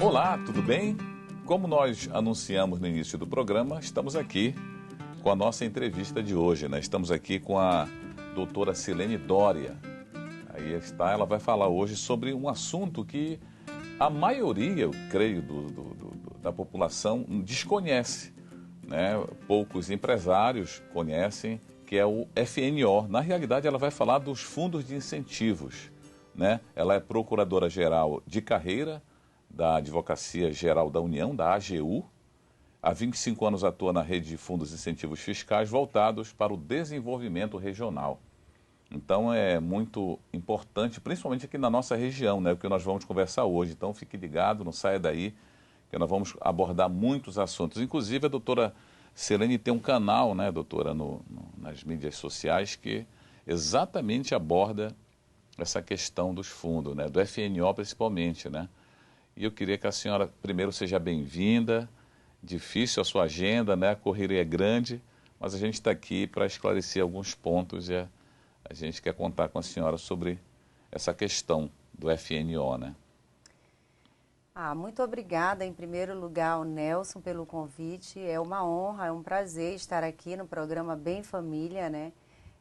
Olá, tudo bem? Como nós anunciamos no início do programa, estamos aqui com a nossa entrevista de hoje, né? Estamos aqui com a doutora Silene Dória. Aí está, ela vai falar hoje sobre um assunto que a maioria, eu creio, da população desconhece, né? Poucos empresários conhecem, que é o FNO. Na realidade, ela vai falar dos fundos de incentivos, né? Ela é procuradora-geral de carreira da Advocacia Geral da União, da AGU. Há 25 anos atua na rede de fundos de incentivos fiscais voltados para o desenvolvimento regional. Então é muito importante, principalmente aqui na nossa região, né, o que nós vamos conversar hoje. Então fique ligado, não saia daí, que nós vamos abordar muitos assuntos. Inclusive a doutora Silene tem um canal, né, doutora, nas mídias sociais que exatamente aborda essa questão dos fundos, né, do FNO principalmente, né. E eu queria que a senhora primeiro seja bem-vinda. Difícil a sua agenda, né? A correria é grande, mas a gente está aqui para esclarecer alguns pontos e a gente quer contar com a senhora sobre essa questão do FNO, né? Muito obrigada, em primeiro lugar, ao Nelson pelo convite. É uma honra, é um prazer estar aqui no programa Bem Família, né?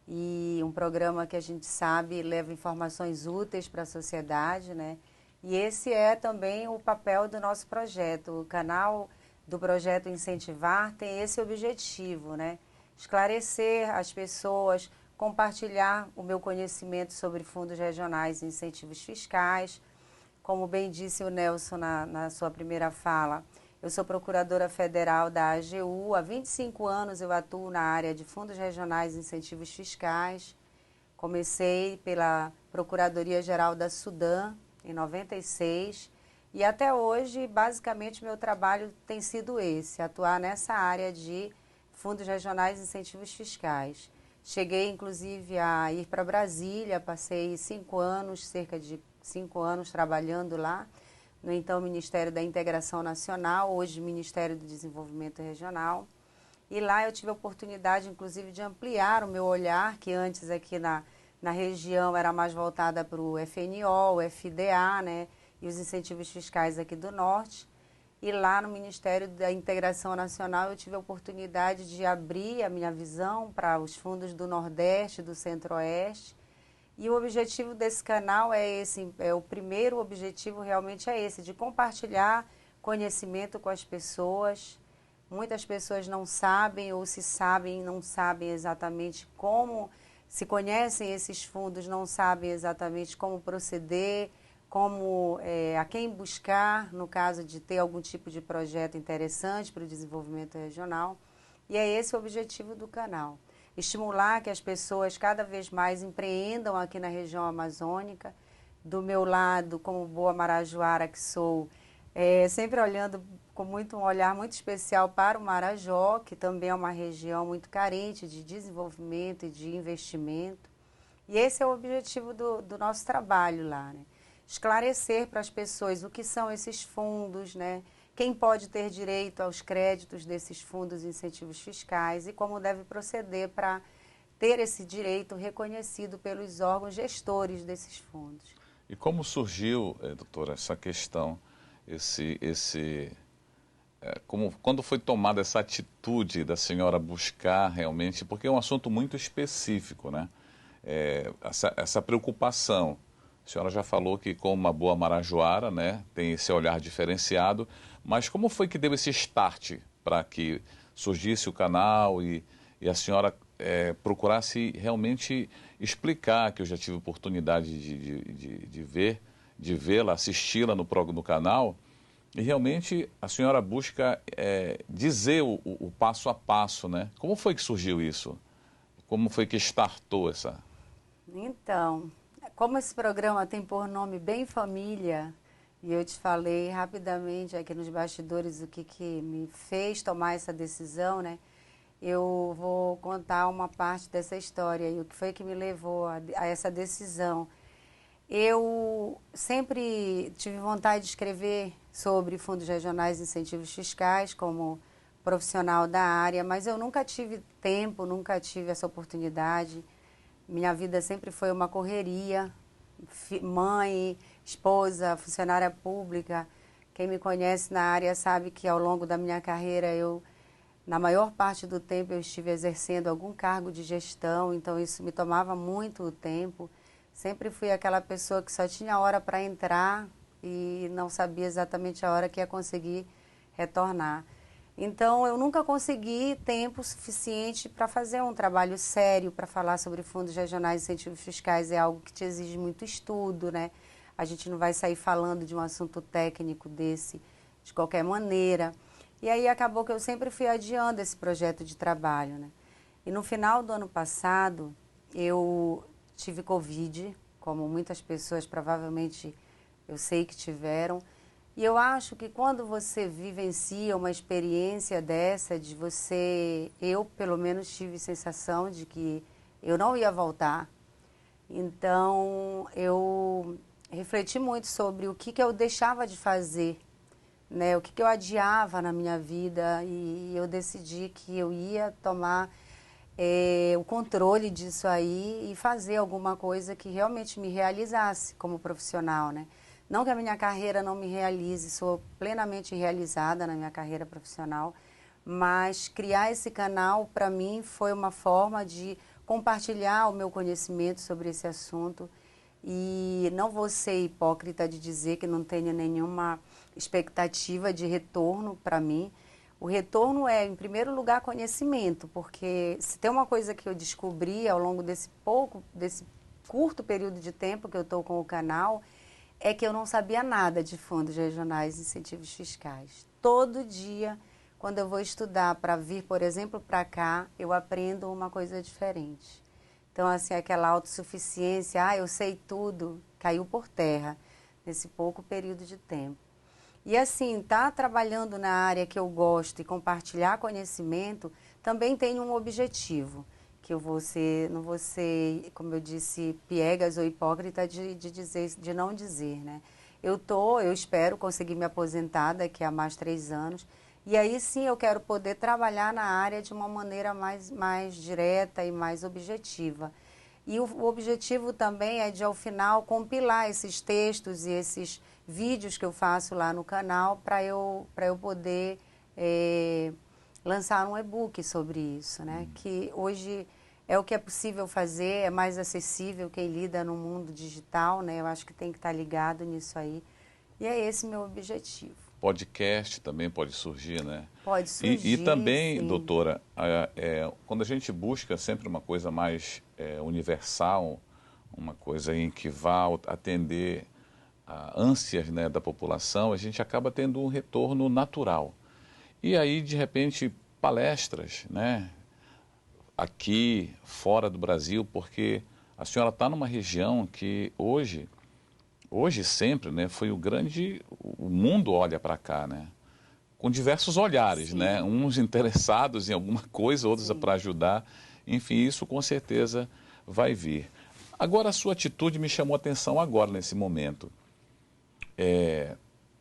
E um programa que a gente sabe leva informações úteis para a sociedade, né? E esse é também o papel do nosso projeto. O canal do projeto Incentivar tem esse objetivo, né? Esclarecer as pessoas, compartilhar o meu conhecimento sobre fundos regionais e incentivos fiscais. Como bem disse o Nelson na sua primeira fala, eu sou procuradora federal da AGU. Há 25 anos eu atuo na área de fundos regionais e incentivos fiscais. Comecei pela Procuradoria-Geral da Sudã, em 96, e até hoje, basicamente, meu trabalho tem sido esse, atuar nessa área de fundos regionais e incentivos fiscais. Cheguei, inclusive, a ir para Brasília, passei 5 anos, cerca de 5 anos, trabalhando lá, no então Ministério da Integração Nacional, hoje Ministério do Desenvolvimento Regional. E lá eu tive a oportunidade, inclusive, de ampliar o meu olhar, que antes aqui na região era mais voltada para o FNO, o FDA, né, e os incentivos fiscais aqui do Norte. E lá no Ministério da Integração Nacional eu tive a oportunidade de abrir a minha visão para os fundos do Nordeste, do Centro-Oeste. E o objetivo desse canal é esse, o primeiro objetivo realmente é esse, de compartilhar conhecimento com as pessoas. Muitas pessoas não sabem, ou se sabem, não sabem exatamente como. Se conhecem esses fundos, não sabem exatamente como proceder, a quem buscar, no caso de ter algum tipo de projeto interessante para o desenvolvimento regional. E é esse o objetivo do canal. Estimular que as pessoas cada vez mais empreendam aqui na região amazônica. Do meu lado, como boa marajoara que sou, sempre olhando com um olhar muito especial para o Marajó, que também é uma região muito carente de desenvolvimento e de investimento. E esse é o objetivo do nosso trabalho lá, né? Esclarecer para as pessoas o que são esses fundos, né? Quem pode ter direito aos créditos desses fundos e incentivos fiscais e como deve proceder para ter esse direito reconhecido pelos órgãos gestores desses fundos. E como surgiu, doutora, essa questão, quando foi tomada essa atitude da senhora buscar realmente, porque é um assunto muito específico, né? Essa preocupação. A senhora já falou que como uma boa marajoara, né, tem esse olhar diferenciado, mas como foi que deu esse start para que surgisse o canal e a senhora procurasse realmente explicar, que eu já tive oportunidade de vê-la, assisti-la no canal, e realmente a senhora busca dizer o passo a passo, né? Como foi que surgiu isso? Como foi que startou essa... Então, como esse programa tem por nome Bem Família, e eu te falei rapidamente aqui nos bastidores o que me fez tomar essa decisão, né? Eu vou contar uma parte dessa história e o que foi que me levou a essa decisão. Eu sempre tive vontade de escrever sobre fundos regionais e incentivos fiscais como profissional da área, mas eu nunca tive tempo, nunca tive essa oportunidade. Minha vida sempre foi uma correria, mãe, esposa, funcionária pública. Quem me conhece na área sabe que ao longo da minha carreira na maior parte do tempo eu estive exercendo algum cargo de gestão, então isso me tomava muito tempo. Sempre fui aquela pessoa que só tinha hora para entrar e não sabia exatamente a hora que ia conseguir retornar. Então, eu nunca consegui tempo suficiente para fazer um trabalho sério, para falar sobre fundos regionais e incentivos fiscais. É algo que te exige muito estudo, né? A gente não vai sair falando de um assunto técnico desse de qualquer maneira. E aí acabou que eu sempre fui adiando esse projeto de trabalho, né? E no final do ano passado, eu tive Covid, como muitas pessoas provavelmente eu sei que tiveram. E eu acho que quando você vivencia uma experiência dessa, eu pelo menos tive sensação de que eu não ia voltar. Então, eu refleti muito sobre o que eu deixava de fazer, né? O que eu adiava na minha vida, e eu decidi que eu ia tomar o controle disso aí e fazer alguma coisa que realmente me realizasse como profissional, né? Não que a minha carreira não me realize, sou plenamente realizada na minha carreira profissional, mas criar esse canal para mim foi uma forma de compartilhar o meu conhecimento sobre esse assunto. E não vou ser hipócrita de dizer que não tenho nenhuma expectativa de retorno para mim. O retorno é, em primeiro lugar, conhecimento, porque se tem uma coisa que eu descobri ao longo desse curto período de tempo que eu estou com o canal, é que eu não sabia nada de fundos regionais e incentivos fiscais. Todo dia, quando eu vou estudar para vir, por exemplo, para cá, eu aprendo uma coisa diferente. Então, assim, aquela autossuficiência, eu sei tudo, caiu por terra nesse pouco período de tempo. E assim, trabalhando na área que eu gosto e compartilhar conhecimento, também tem um objetivo, que não vou ser, como eu disse, piegas ou hipócrita de não dizer, né? Eu espero conseguir me aposentar daqui a mais 3 anos, e aí sim eu quero poder trabalhar na área de uma maneira mais direta e mais objetiva. E o objetivo também é de, ao final, compilar esses textos e esses vídeos que eu faço lá no canal para eu poder lançar um e-book sobre isso, né? Que hoje é o que é possível fazer, é mais acessível quem lida no mundo digital, né? Eu acho que tem que estar ligado nisso aí. E é esse meu objetivo. Podcast também pode surgir, né? Pode surgir, E também, sim. doutora, quando a gente busca sempre uma coisa mais universal, uma coisa em que vá atender a ânsias, né, da população, a gente acaba tendo um retorno natural. E aí, de repente, palestras, né, aqui, fora do Brasil, porque a senhora está numa região que hoje sempre, né, o mundo olha para cá, né, com diversos olhares, Sim. né, uns interessados em alguma coisa, outros Sim. para ajudar, enfim, isso com certeza vai vir. Agora, a sua atitude me chamou a atenção agora, nesse momento.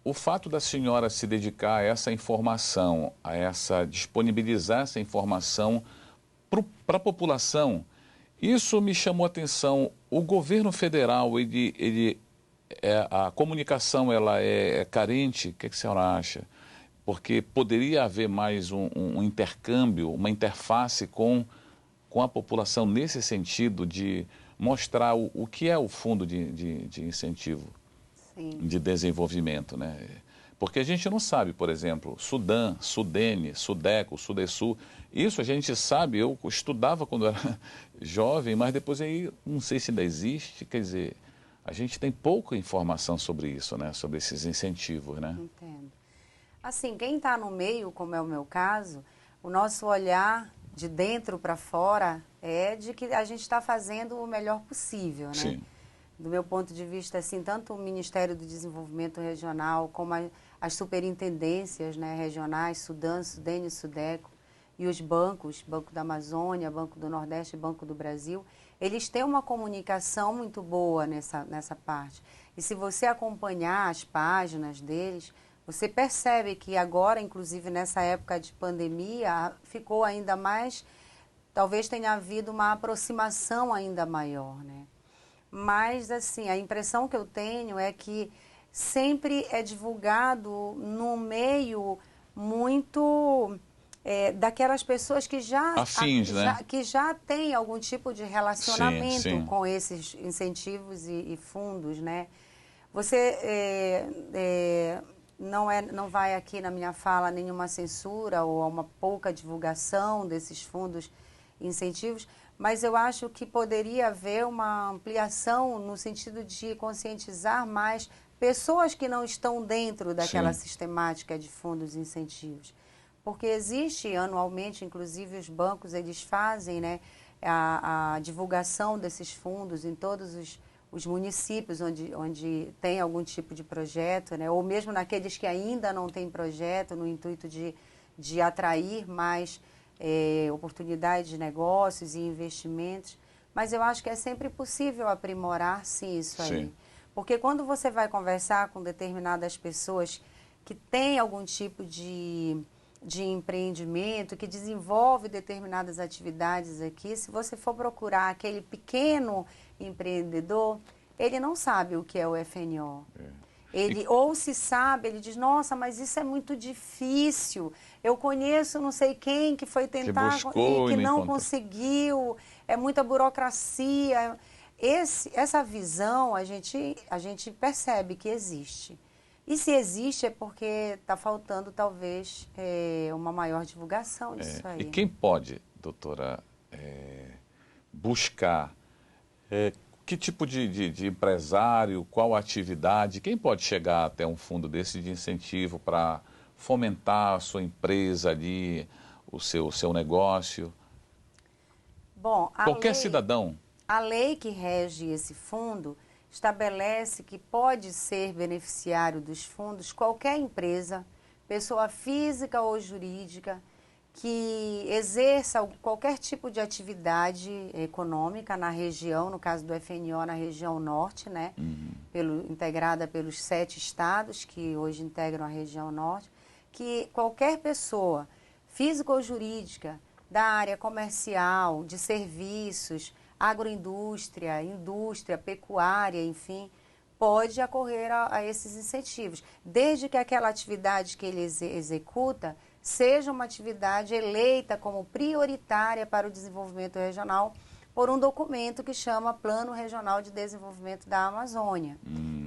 O fato da senhora se dedicar a essa informação, disponibilizar essa informação para a população, isso me chamou a atenção. O governo federal, a comunicação ela é carente, o que a senhora acha? Porque poderia haver mais um intercâmbio, uma interface com a população nesse sentido de mostrar o que é o fundo de incentivo. Sim. De desenvolvimento, né? Porque a gente não sabe, por exemplo, Sudã, Sudene, Sudeco, Sudesul, isso a gente sabe, eu estudava quando era jovem, mas depois aí não sei se ainda existe, quer dizer, a gente tem pouca informação sobre isso, né? Sobre esses incentivos, né? Entendo. Assim, quem está no meio, como é o meu caso, o nosso olhar de dentro para fora é de que a gente está fazendo o melhor possível, né? Sim. Do meu ponto de vista, assim, tanto o Ministério do Desenvolvimento Regional como as superintendências, né, regionais, Sudã, Sudene e Sudeco, e os bancos, Banco da Amazônia, Banco do Nordeste e Banco do Brasil, eles têm uma comunicação muito boa nessa parte. E se você acompanhar as páginas deles, você percebe que agora, inclusive nessa época de pandemia, ficou ainda mais, talvez tenha havido uma aproximação ainda maior, né? mas assim, a impressão que eu tenho é que sempre é divulgado no meio muito daquelas pessoas que Afins, né? que já têm algum tipo de Sim, relacionamento sim. com esses incentivos e fundos, né? Você não vai aqui na minha fala nenhuma censura ou uma pouca divulgação desses fundos e incentivos, mas eu acho que poderia haver uma ampliação no sentido de conscientizar mais pessoas que não estão dentro daquela Sim. sistemática de fundos e incentivos. Porque existe anualmente, inclusive os bancos, eles fazem, né, a divulgação desses fundos em todos os municípios onde tem algum tipo de projeto, né, ou mesmo naqueles que ainda não têm projeto, no intuito de atrair mais oportunidades de negócios e investimentos. Mas eu acho que é sempre possível aprimorar, sim, isso aí. Sim. Porque quando você vai conversar com determinadas pessoas que têm algum tipo de empreendimento, que desenvolve determinadas atividades aqui, se você for procurar aquele pequeno empreendedor, ele não sabe o que é o FNO. Ele, ou se sabe, ele diz, nossa, mas isso é muito difícil. Eu conheço não sei quem que foi tentar buscou e e que não não encontrou. conseguiu, é muita burocracia. Essa visão a gente percebe que existe. E se existe é porque está faltando, talvez, uma maior divulgação disso aí. E quem pode, doutora, buscar que tipo de empresário, qual atividade, quem pode chegar até um fundo desse de incentivo para fomentar a sua empresa ali, o seu negócio? Bom, Qualquer cidadão. a lei que rege esse fundo estabelece que pode ser beneficiário dos fundos qualquer empresa, pessoa física ou jurídica, que exerça qualquer tipo de atividade econômica na região, no caso do FNO, na região norte, né? Integrada pelos 7 estados que hoje integram a região norte, que qualquer pessoa, física ou jurídica, da área comercial, de serviços, agroindústria, indústria, pecuária, enfim, pode acorrer a esses incentivos, desde que aquela atividade que ele executa seja uma atividade eleita como prioritária para o desenvolvimento regional por um documento que chama Plano Regional de Desenvolvimento da Amazônia.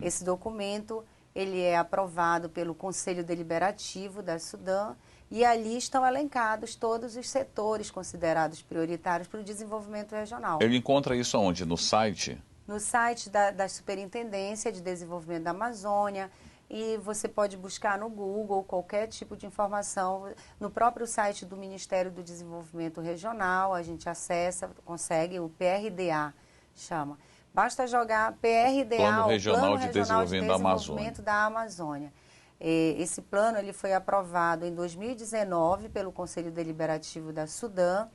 Esse documento ele é aprovado pelo Conselho Deliberativo da Sudã e ali estão elencados todos os setores considerados prioritários para o desenvolvimento regional. Ele encontra isso aonde? No site? No site da Superintendência de Desenvolvimento da Amazônia, e você pode buscar no Google qualquer tipo de informação. No próprio site do Ministério do Desenvolvimento Regional, a gente acessa, consegue, o PRDA chama. Basta jogar PRDA, Plano Regional de de Desenvolvimento da Amazônia. Esse plano ele foi aprovado em 2019 pelo Conselho Deliberativo da Sudã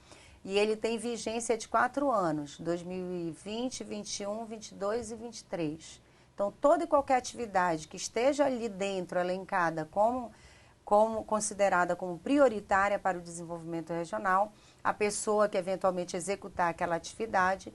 e ele tem vigência de 4 anos, 2020, 21, 22 e 23. Então, toda e qualquer atividade que esteja ali dentro, elencada como considerada como prioritária para o desenvolvimento regional, a pessoa que eventualmente executar aquela atividade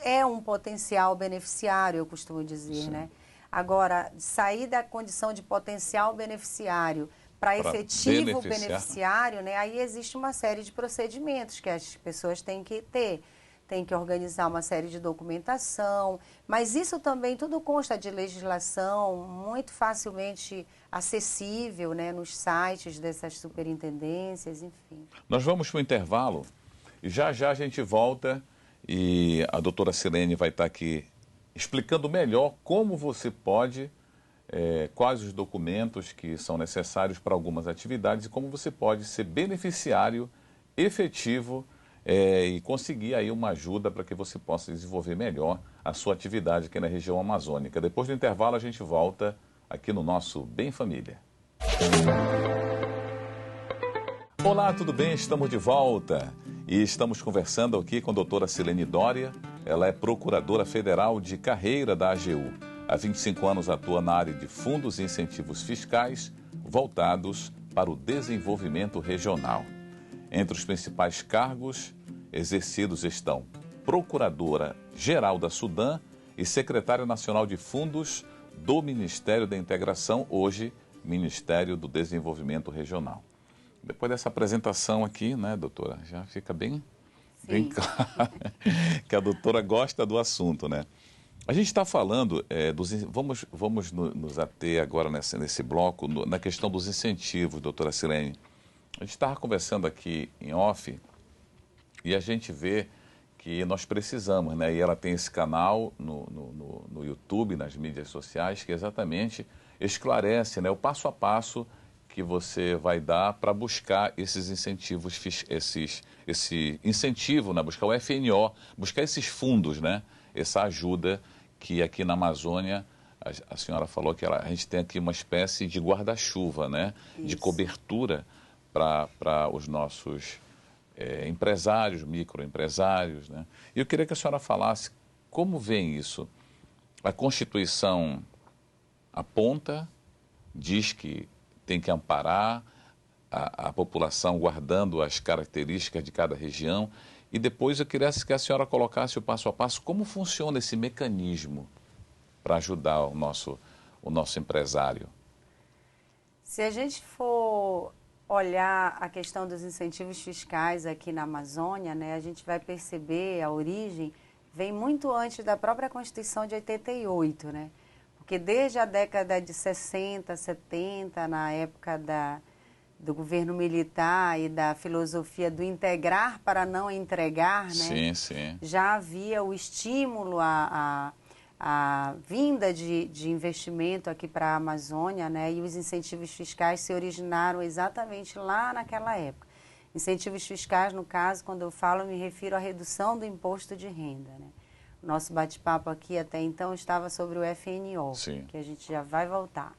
é um potencial beneficiário, eu costumo dizer, Sim. né? Agora, sair da condição de potencial beneficiário para efetivo beneficiário, né? Aí existe uma série de procedimentos que as pessoas têm que ter. Tem que organizar uma série de documentação, mas isso também tudo consta de legislação muito facilmente acessível, né, nos sites dessas superintendências, enfim. Nós vamos para o intervalo e já a gente volta e a doutora Silene vai estar aqui explicando melhor como você pode, quais os documentos que são necessários para algumas atividades e como você pode ser beneficiário efetivo e conseguir aí uma ajuda para que você possa desenvolver melhor a sua atividade aqui na região amazônica. Depois do intervalo a gente volta aqui no nosso Bem Família. Olá, tudo bem? Estamos de volta e estamos conversando aqui com a doutora Silene Dória. Ela é procuradora federal de carreira da AGU. Há 25 anos atua na área de fundos e incentivos fiscais voltados para o desenvolvimento regional. Entre os principais cargos exercidos estão Procuradora-Geral da Sudã e secretário nacional de fundos do Ministério da Integração, hoje Ministério do Desenvolvimento Regional. Depois dessa apresentação aqui, né, doutora, já fica bem claro que a doutora gosta do assunto, né? A gente está falando, vamos nos ater agora nesse bloco, na questão dos incentivos, doutora Silene. A gente estava conversando aqui em off e a gente vê que nós precisamos, né? E ela tem esse canal no YouTube, nas mídias sociais, que exatamente esclarece, né, o passo a passo que você vai dar para buscar esses incentivos, esse incentivo, né, buscar o FNO, buscar esses fundos, né, essa ajuda que aqui na Amazônia, a senhora falou que a gente tem aqui uma espécie de guarda-chuva, né, de cobertura para os nossos empresários, microempresários, né. E eu queria que a senhora falasse como vem isso. A Constituição aponta, diz que tem que amparar a população guardando as características de cada região. E depois eu queria que a senhora colocasse o passo a passo como funciona esse mecanismo para ajudar o nosso empresário. Se a gente for olhar a questão dos incentivos fiscais aqui na Amazônia, né, a gente vai perceber a origem vem muito antes da própria Constituição de 88, né? Porque desde a década de 60, 70, na época do governo militar e da filosofia do integrar para não entregar, né? Sim, sim. Já havia o estímulo à vinda de investimento aqui para a Amazônia, né? E os incentivos fiscais se originaram exatamente lá naquela época. Incentivos fiscais, no caso, quando eu falo, eu me refiro à redução do imposto de renda, né? Nosso bate-papo aqui até então estava sobre o FNO, Sim, que a gente já vai voltar.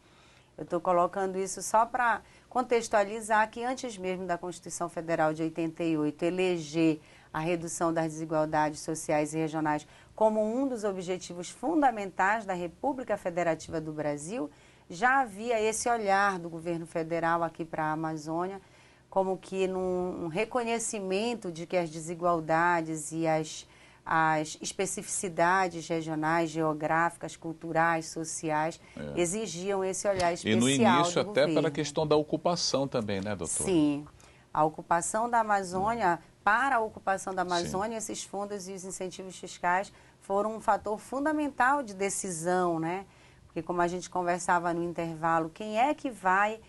Eu estou colocando isso só para contextualizar que antes mesmo da Constituição Federal de 88 eleger a redução das desigualdades sociais e regionais como um dos objetivos fundamentais da República Federativa do Brasil, já havia esse olhar do governo federal aqui para a Amazônia, como que num reconhecimento de que as desigualdades e as especificidades regionais, geográficas, culturais, sociais, exigiam esse olhar especial do governo. E no início até pela questão da ocupação também, né, doutora? Sim, a ocupação da Amazônia, para a ocupação da Amazônia, esses fundos e os incentivos fiscais foram um fator fundamental de decisão, né? Porque como a gente conversava no intervalo, quem é que vai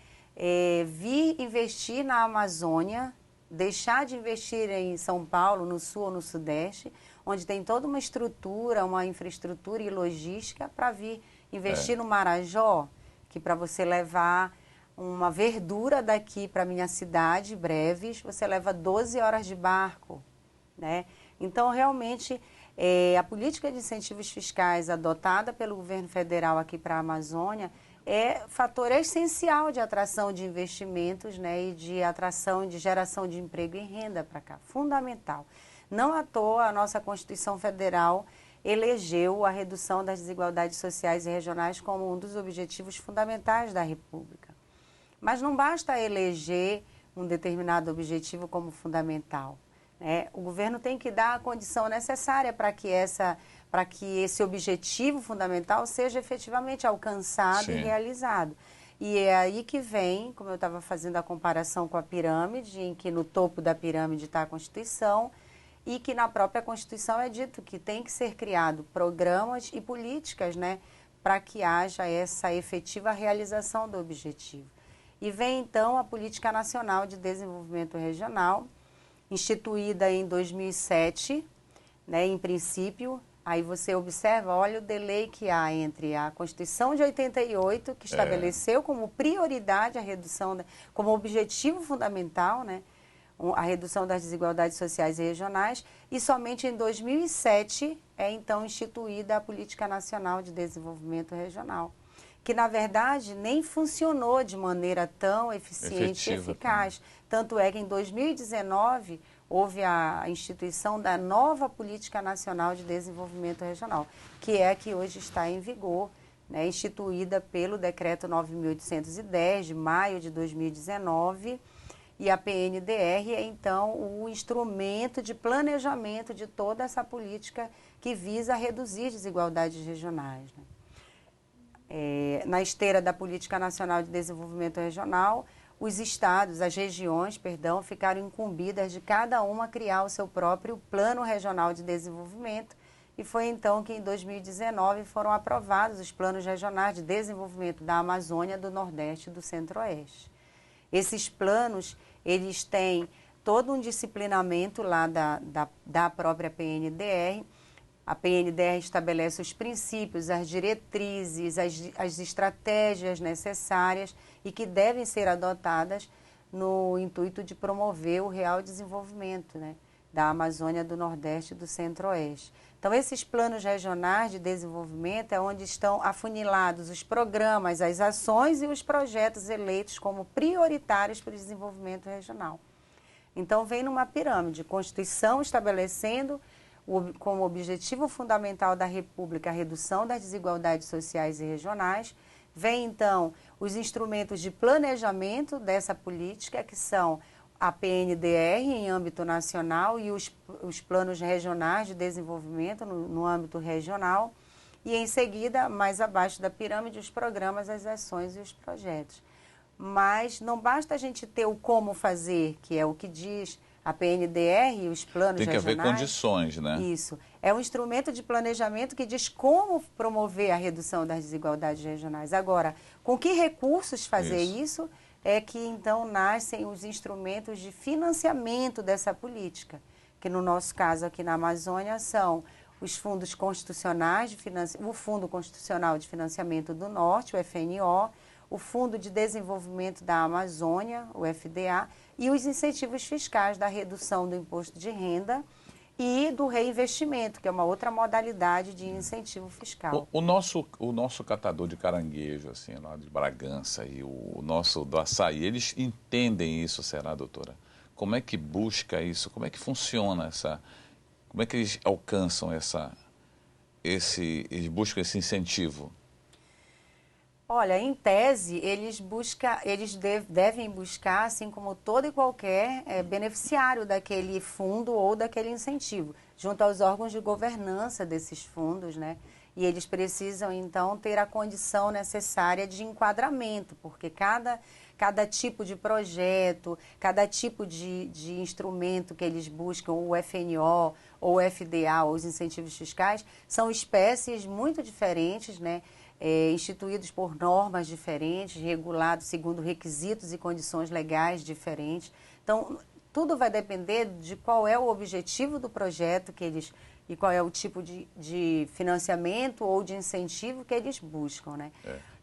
vir investir na Amazônia, deixar de investir em São Paulo, no Sul ou no Sudeste, onde tem toda uma estrutura, uma infraestrutura e logística para vir investir no Marajó, que para você levar uma verdura daqui para a minha cidade, Breves, você leva 12 horas de barco, né? Então, realmente, a política de incentivos fiscais adotada pelo governo federal aqui para a Amazônia é fator essencial de atração de investimentos, né, e de atração de geração de emprego e renda para cá, fundamental. Não à toa a nossa Constituição Federal elegeu a redução das desigualdades sociais e regionais como um dos objetivos fundamentais da República. Mas não basta eleger um determinado objetivo como fundamental, né? O governo tem que dar a condição necessária para que esse objetivo fundamental seja efetivamente alcançado e realizado. E é aí que vem, como eu estava fazendo a comparação com a pirâmide, em que no topo da pirâmide está a Constituição, e que na própria Constituição é dito que tem que ser criado programas e políticas, né, para que haja essa efetiva realização do objetivo. E vem então a Política Nacional de Desenvolvimento Regional, instituída em 2007, né, em princípio. Aí você observa, olha o delay que há entre a Constituição de 88, que estabeleceu como prioridade a redução, como objetivo fundamental, né, a redução das desigualdades sociais e regionais, e somente em 2007 é então instituída a Política Nacional de Desenvolvimento Regional, que na verdade nem funcionou de maneira tão eficiente e eficaz. Tanto é que em 2019 houve a instituição da nova Política Nacional de Desenvolvimento Regional, que é a que hoje está em vigor, né, instituída pelo Decreto 9.810, de maio de 2019, e a PNDR é, então, o instrumento de planejamento de toda essa política que visa reduzir desigualdades regionais, né? Na esteira da Política Nacional de Desenvolvimento Regional, os estados, as regiões, perdão, ficaram incumbidas de cada uma criar o seu próprio Plano Regional de Desenvolvimento, e foi então que em 2019 foram aprovados os planos regionais de desenvolvimento da Amazônia, do Nordeste e do Centro-Oeste. Esses planos, eles têm todo um disciplinamento lá da própria PNDR. A PNDR estabelece os princípios, as diretrizes, as estratégias necessárias e que devem ser adotadas no intuito de promover o real desenvolvimento, né, da Amazônia, do Nordeste e do Centro-Oeste. Então, esses planos regionais de desenvolvimento é onde estão afunilados os programas, as ações e os projetos eleitos como prioritários para o desenvolvimento regional. Então, vem numa pirâmide, Constituição estabelecendo como objetivo fundamental da República a redução das desigualdades sociais e regionais. Vem, então, os instrumentos de planejamento dessa política, que são a PNDR em âmbito nacional e os planos regionais de desenvolvimento no âmbito regional. E, em seguida, mais abaixo da pirâmide, os programas, as ações e os projetos. Mas não basta a gente ter o como fazer, que é o que diz a PNDR e os planos regionais. Tem que haver condições, né? Isso. É um instrumento de planejamento que diz como promover a redução das desigualdades regionais. Agora, com que recursos fazer isso é que então nascem os instrumentos de financiamento dessa política, que no nosso caso aqui na Amazônia são os fundos constitucionais, o Fundo Constitucional de Financiamento do Norte, o FNO, o Fundo de Desenvolvimento da Amazônia, o FDA, e os incentivos fiscais da redução do imposto de renda e do reinvestimento, que é uma outra modalidade de incentivo fiscal. O nosso catador de caranguejo, assim, lá de Bragança, e o nosso do açaí, eles entendem isso, será, doutora? Como é que busca isso? Como é que funciona essa... Como é que eles alcançam eles buscam esse incentivo? Olha, em tese, eles devem buscar, assim como todo e qualquer beneficiário daquele fundo ou daquele incentivo, junto aos órgãos de governança desses fundos, né? E eles precisam, então, ter a condição necessária de enquadramento, porque cada tipo de projeto, cada tipo de instrumento que eles buscam, o FNO ou o FDA, ou os incentivos fiscais, são espécies muito diferentes, né? Instituídos por normas diferentes, regulados segundo requisitos e condições legais diferentes. Então, tudo vai depender de qual é o objetivo do projeto e qual é o tipo de financiamento ou de incentivo que eles buscam, né?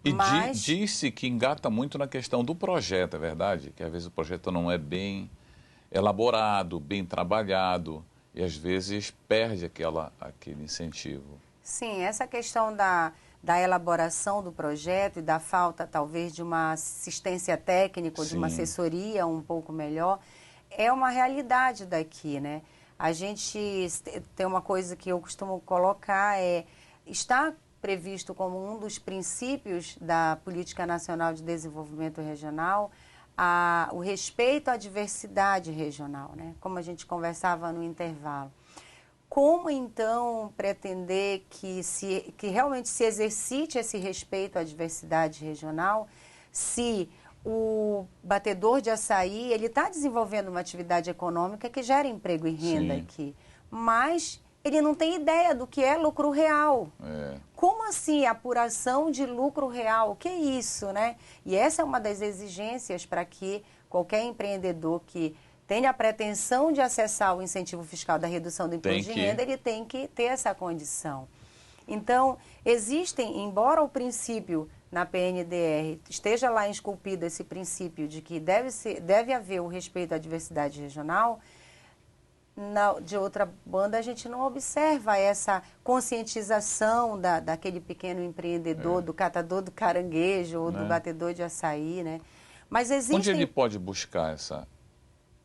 E disse que engata muito na questão do projeto, é verdade? Que às vezes o projeto não é bem elaborado, bem trabalhado, e às vezes perde aquele incentivo. Sim, essa questão da elaboração do projeto e da falta, talvez, de uma assistência técnica ou de uma assessoria um pouco melhor, é uma realidade daqui, né? A gente tem uma coisa que eu costumo colocar, está previsto como um dos princípios da Política Nacional de Desenvolvimento Regional o respeito à diversidade regional, né? Como a gente conversava no intervalo. Como, então, pretender que realmente se exercite esse respeito à diversidade regional se o batedor de açaí está desenvolvendo uma atividade econômica que gera emprego e renda aqui, mas ele não tem ideia do que é lucro real. Como assim apuração de lucro real? O que é isso, né? E essa é uma das exigências para que qualquer empreendedor que tenha a pretensão de acessar o incentivo fiscal da redução do imposto de renda, ele tem que ter essa condição. Então, embora o princípio na PNDR esteja lá esculpido esse princípio de que deve haver o respeito à diversidade regional, de outra banda a gente não observa essa conscientização daquele pequeno empreendedor, do catador do caranguejo ou do batedor de açaí, né? Mas onde ele pode buscar essa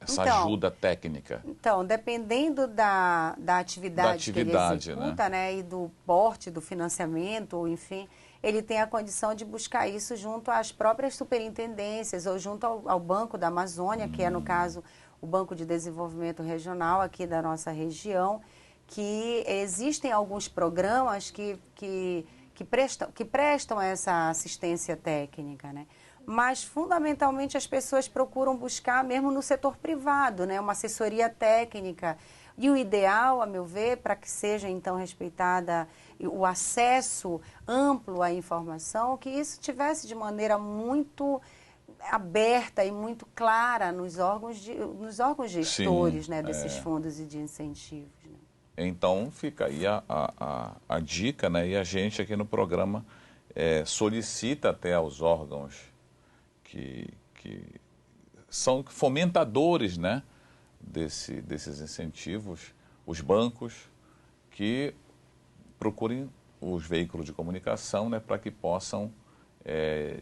ajuda técnica? Então, dependendo da atividade que ele executa, né, e do porte do financiamento, ou enfim, ele tem a condição de buscar isso junto às próprias superintendências ou junto ao Banco da Amazônia, que é, no caso, o Banco de Desenvolvimento Regional aqui da nossa região, que existem alguns programas que prestam essa assistência técnica, né? Mas, fundamentalmente, as pessoas procuram buscar mesmo no setor privado, né? Uma assessoria técnica. E o ideal, a meu ver, para que seja, então, respeitada o acesso amplo à informação, que isso tivesse de maneira muito aberta e muito clara nos órgãos gestores, né, desses fundos e de incentivos. Né? Então, fica aí a dica, né? E a gente aqui no programa solicita até aos órgãos que são fomentadores, né, desses incentivos, os bancos, que procurem os veículos de comunicação, né, para que possam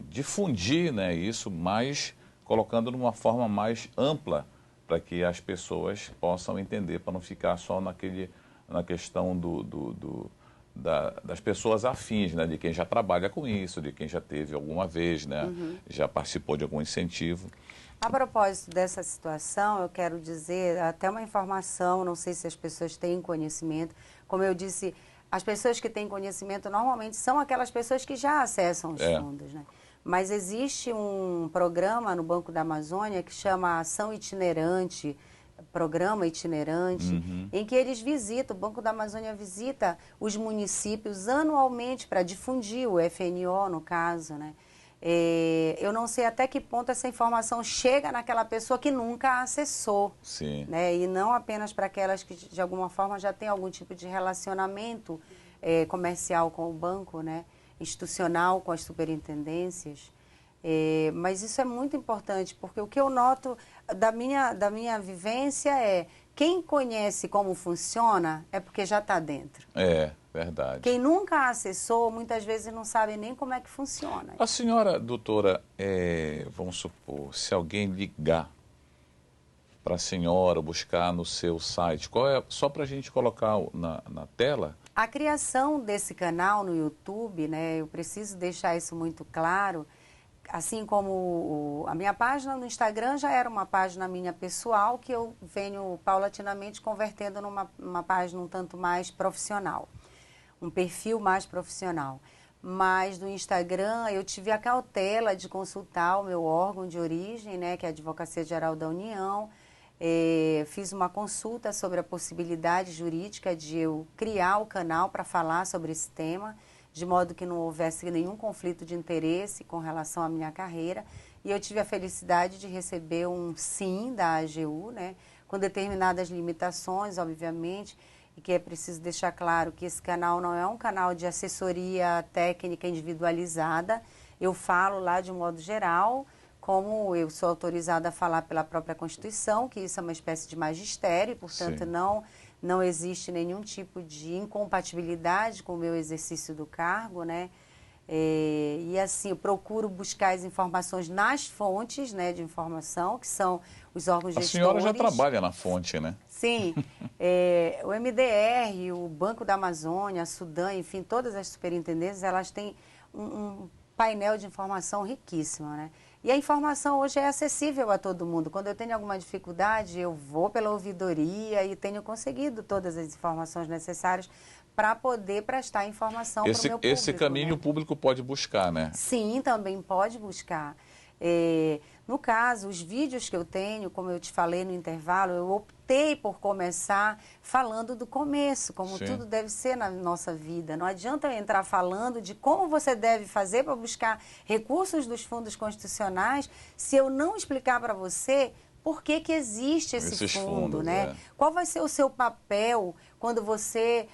difundir, né, isso, mas colocando numa forma mais ampla, para que as pessoas possam entender, para não ficar só na questão das pessoas afins, né, de quem já trabalha com isso, de quem já teve alguma vez, né, já participou de algum incentivo. A propósito dessa situação, eu quero dizer até uma informação, não sei se as pessoas têm conhecimento, como eu disse, as pessoas que têm conhecimento normalmente são aquelas pessoas que já acessam os fundos, né? Mas existe um programa no Banco da Amazônia que chama Ação Itinerante, Programa Itinerante, em que eles visitam, o Banco da Amazônia visita os municípios anualmente para difundir o FNO, no caso, né? Eu não sei até que ponto essa informação chega naquela pessoa que nunca acessou. Sim. Né? E não apenas para aquelas que, de alguma forma, já têm algum tipo de relacionamento comercial com o banco, né? Institucional com as superintendências. Mas isso é muito importante, porque o que eu noto da minha vivência é quem conhece como funciona é porque já está dentro. É, verdade. Quem nunca acessou, muitas vezes não sabe nem como é que funciona. A senhora, doutora, vamos supor, se alguém ligar para a senhora, buscar no seu site, só para a gente colocar na tela? A criação desse canal no YouTube, né, eu preciso deixar isso muito claro, assim como a minha página no Instagram já era uma página minha pessoal, que eu venho paulatinamente convertendo numa página um tanto mais profissional, um perfil mais profissional. Mas no Instagram eu tive a cautela de consultar o meu órgão de origem, né, que é a Advocacia Geral da União. Fiz uma consulta sobre a possibilidade jurídica de eu criar o canal para falar sobre esse tema, de modo que não houvesse nenhum conflito de interesse com relação à minha carreira. E eu tive a felicidade de receber um sim da AGU, né, com determinadas limitações, obviamente, e que é preciso deixar claro que esse canal não é um canal de assessoria técnica individualizada. Eu falo lá de um modo geral, como eu sou autorizada a falar pela própria Constituição, que isso é uma espécie de magistério, portanto não existe nenhum tipo de incompatibilidade com o meu exercício do cargo, né? E assim, eu procuro buscar as informações nas fontes, né, de informação, que são os órgãos gestores. A senhora já trabalha na fonte, né? Sim, o MDR, o Banco da Amazônia, a Sudan, enfim, todas as superintendências, elas têm um painel de informação riquíssimo, né? E a informação hoje é acessível a todo mundo. Quando eu tenho alguma dificuldade, eu vou pela ouvidoria e tenho conseguido todas as informações necessárias para poder prestar informação para o meu público. Esse caminho, né, o público pode buscar, né? Sim, também pode buscar. No caso, os vídeos que eu tenho, como eu te falei no intervalo, eu optei por começar falando do começo, como tudo deve ser na nossa vida. Não adianta eu entrar falando de como você deve fazer para buscar recursos dos fundos constitucionais se eu não explicar para você por que existe esse fundo, né? Qual vai ser o seu papel quando você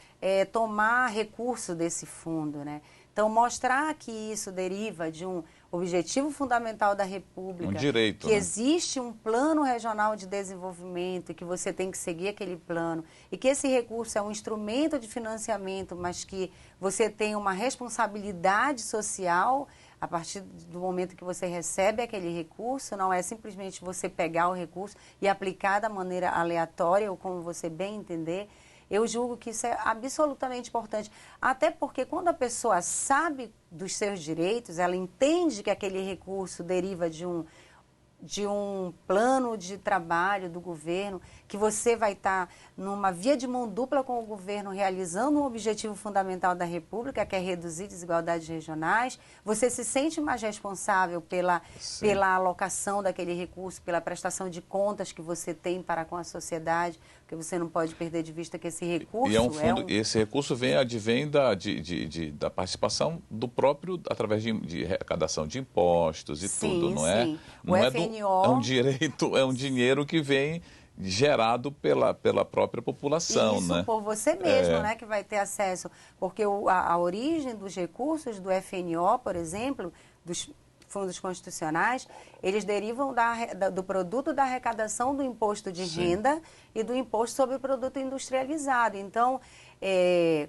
tomar recurso desse fundo, né? Então, mostrar que isso deriva de um objetivo fundamental da República, um direito, que existe um plano regional de desenvolvimento e que você tem que seguir aquele plano, e que esse recurso é um instrumento de financiamento, mas que você tem uma responsabilidade social a partir do momento que você recebe aquele recurso, não é simplesmente você pegar o recurso e aplicar da maneira aleatória ou como você bem entender. Eu julgo que isso é absolutamente importante, até porque quando a pessoa sabe dos seus direitos, ela entende que aquele recurso deriva de um de um plano de trabalho do governo, que você vai estar numa via de mão dupla com o governo, realizando um objetivo fundamental da República, que é reduzir desigualdades regionais, você se sente mais responsável pela alocação daquele recurso, pela prestação de contas que você tem para com a sociedade, porque você não pode perder de vista que esse recurso... Esse recurso advém da participação do próprio, através de arrecadação de impostos e tudo, não é? Sim. Não é um direito, é um dinheiro que vem gerado pela própria população, isso, né? por você mesmo, né, que vai ter acesso. Porque a origem dos recursos do FNO, por exemplo, dos fundos constitucionais, eles derivam do produto da arrecadação do imposto de renda e do imposto sobre o produto industrializado. Então,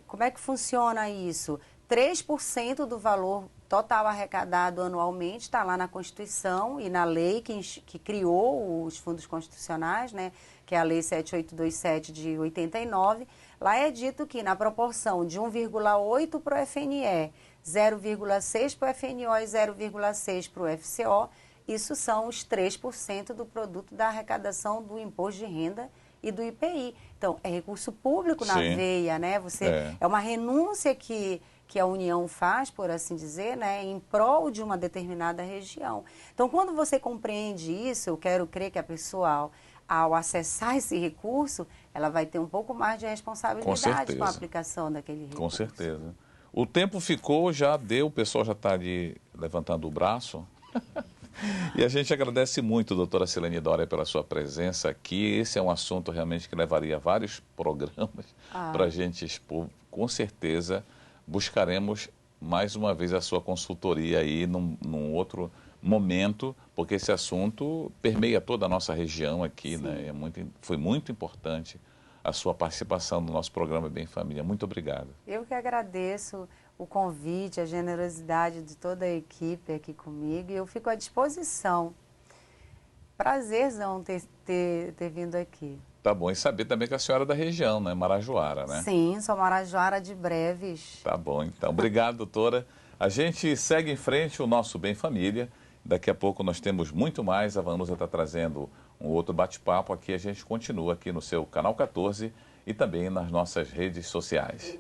como é que funciona isso? 3% do valor total arrecadado anualmente está lá na Constituição e na lei que criou os fundos constitucionais, né, que é a Lei 7827 de 89. Lá é dito que na proporção de 1,8 para o FNE, 0,6 para o FNO e 0,6 para o FCO, isso são os 3% do produto da arrecadação do imposto de renda e do IPI. Então, é recurso público na veia, né? É uma renúncia que a União faz, por assim dizer, né, em prol de uma determinada região. Então, quando você compreende isso, eu quero crer que a pessoa, ao acessar esse recurso, ela vai ter um pouco mais de responsabilidade com a aplicação daquele recurso. Com certeza. O tempo ficou, já deu, o pessoal já está ali levantando o braço. E a gente agradece muito, doutora Silene Doria, pela sua presença aqui. Esse é um assunto realmente que levaria a vários programas para a gente expor. Com certeza, buscaremos mais uma vez a sua consultoria aí num outro momento, porque esse assunto permeia toda a nossa região aqui, né? Foi muito importante a sua participação no nosso programa Bem Família. Muito obrigado. Eu que agradeço o convite, a generosidade de toda a equipe aqui comigo, e eu fico à disposição. Prazerzão ter vindo aqui. Tá bom, e saber também que a senhora é da região, né? Marajoara, né? Sim, sou marajoara de Breves. Tá bom, então. Obrigado, doutora. A gente segue em frente o nosso Bem Família. Daqui a pouco nós temos muito mais. A Vanusa está trazendo um outro bate-papo aqui. A gente continua aqui no seu Canal 14 e também nas nossas redes sociais.